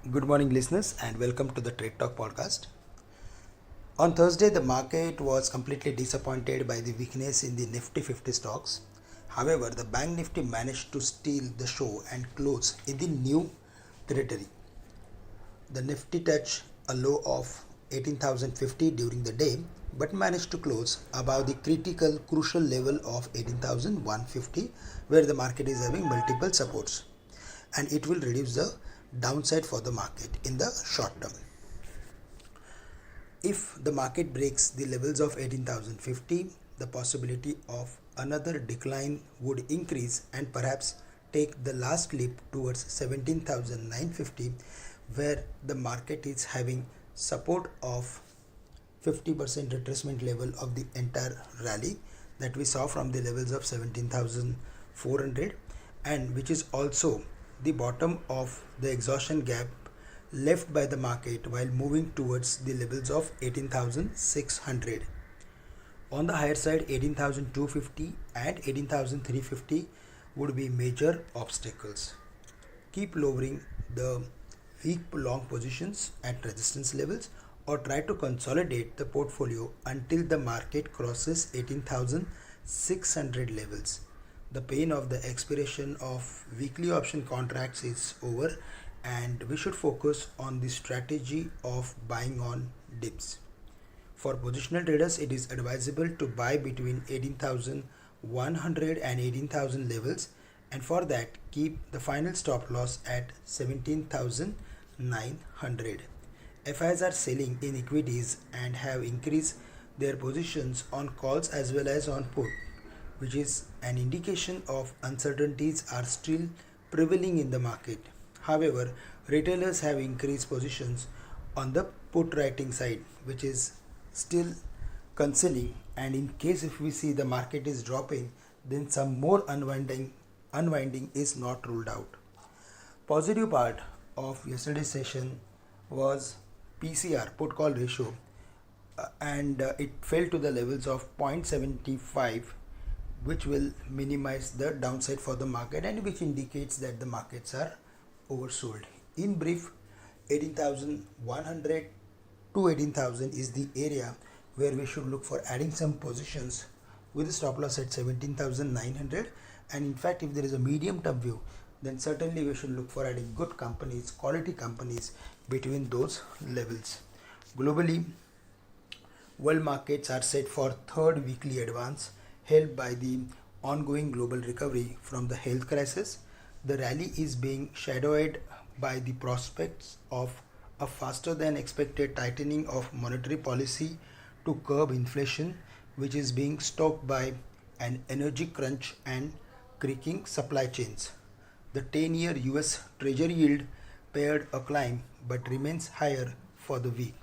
Good morning, listeners, and welcome to the Trade Talk podcast. On Thursday, the market was completely disappointed by the weakness in the Nifty 50 stocks. However, the Bank Nifty managed to steal the show and close in the new territory. The Nifty touched a low of 18,050 during the day but managed to close above the critical crucial level of 18,150 where the market is having multiple supports and it will reduce the downside for the market in the short term. If the market breaks the levels of 18,050, the possibility of another decline would increase and perhaps take the last leap towards 17,950 where the market is having support of 50% retracement level of the entire rally that we saw from the levels of 17,400 and which is also the bottom of the exhaustion gap left by the market while moving towards the levels of 18,600. On the higher side, 18,250 and 18,350 would be major obstacles. Keep lowering the weak long positions at resistance levels or try to consolidate the portfolio until the market crosses 18,600 levels. The pain of the expiration of weekly option contracts is over and we should focus on the strategy of buying on dips. For positional traders, it is advisable to buy between 18,100 and 18,000 levels, and for that, keep the final stop loss at 17,900. FIs are selling in equities and have increased their positions on calls as well as on put, which is an indication of uncertainties are still prevailing in the market. However, retailers have increased positions on the put writing side, which is still concerning. And in case if we see the market is dropping, then some more unwinding is not ruled out. Positive part of yesterday's session was PCR put call ratio and it fell to the levels of 0.75 which will minimize the downside for the market and which indicates that the markets are oversold. In brief, 18,100 to 18,000 is the area where we should look for adding some positions with a stop loss at 17,900, and in fact if there is a medium term view then certainly we should look for adding good companies, quality companies between those levels. Globally, world markets are set for third weekly advance helped by the ongoing global recovery from the health crisis. The rally is being shadowed by the prospects of a faster than expected tightening of monetary policy to curb inflation, which is being stoked by an energy crunch and creaking supply chains. The 10-year US Treasury yield paired a climb but remains higher for the week.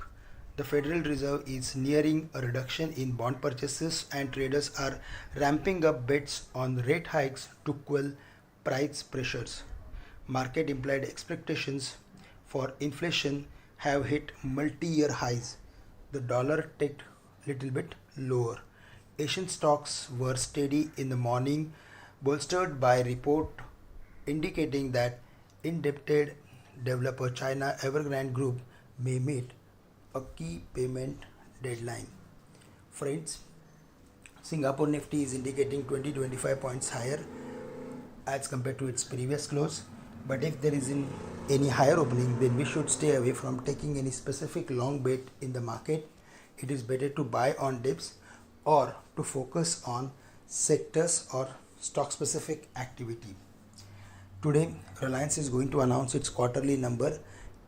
The Federal Reserve is nearing a reduction in bond purchases and traders are ramping up bets on rate hikes to quell price pressures. Market implied expectations for inflation have hit multi-year highs. The dollar ticked little bit lower. Asian stocks were steady in the morning, bolstered by report indicating that indebted developer China Evergrande Group may meet a key payment deadline. Friends, Singapore Nifty is indicating 20-25 points higher as compared to its previous close. But if there is any higher opening, then we should stay away from taking any specific long bet in the market. It is better to buy on dips or to focus on sectors or stock specific activity. Today, Reliance is going to announce its quarterly number,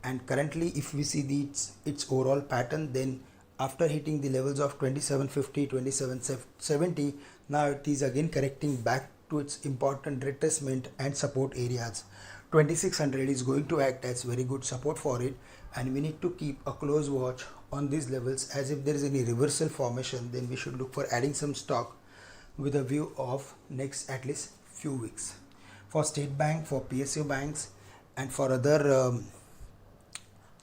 and currently if we see its overall pattern, then after hitting the levels of 2750, 2770, now it is again correcting back to its important retracement and support areas. 2600 is going to act as very good support for it, and we need to keep a close watch on these levels, as if there is any reversal formation then we should look for adding some stock with a view of next at least few weeks. For State Bank, for PSU banks and for other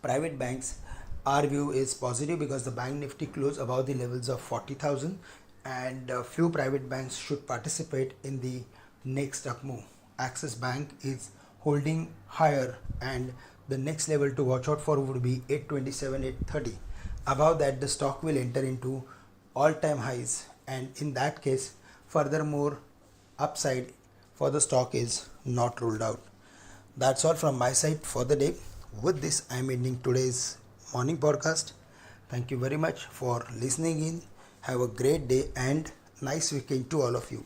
private banks, our view is positive because the Bank Nifty closed above the levels of 40,000 and few private banks should participate in the next up move. Axis Bank is holding higher and The next level to watch out for would be 827, 830. Above that, the stock will enter into all-time highs, and in that case, furthermore, upside for the stock is not ruled out. That's all from my side for the day. With this, I am ending today's morning podcast. Thank you very much for listening in. Have a great day and nice weekend to all of you.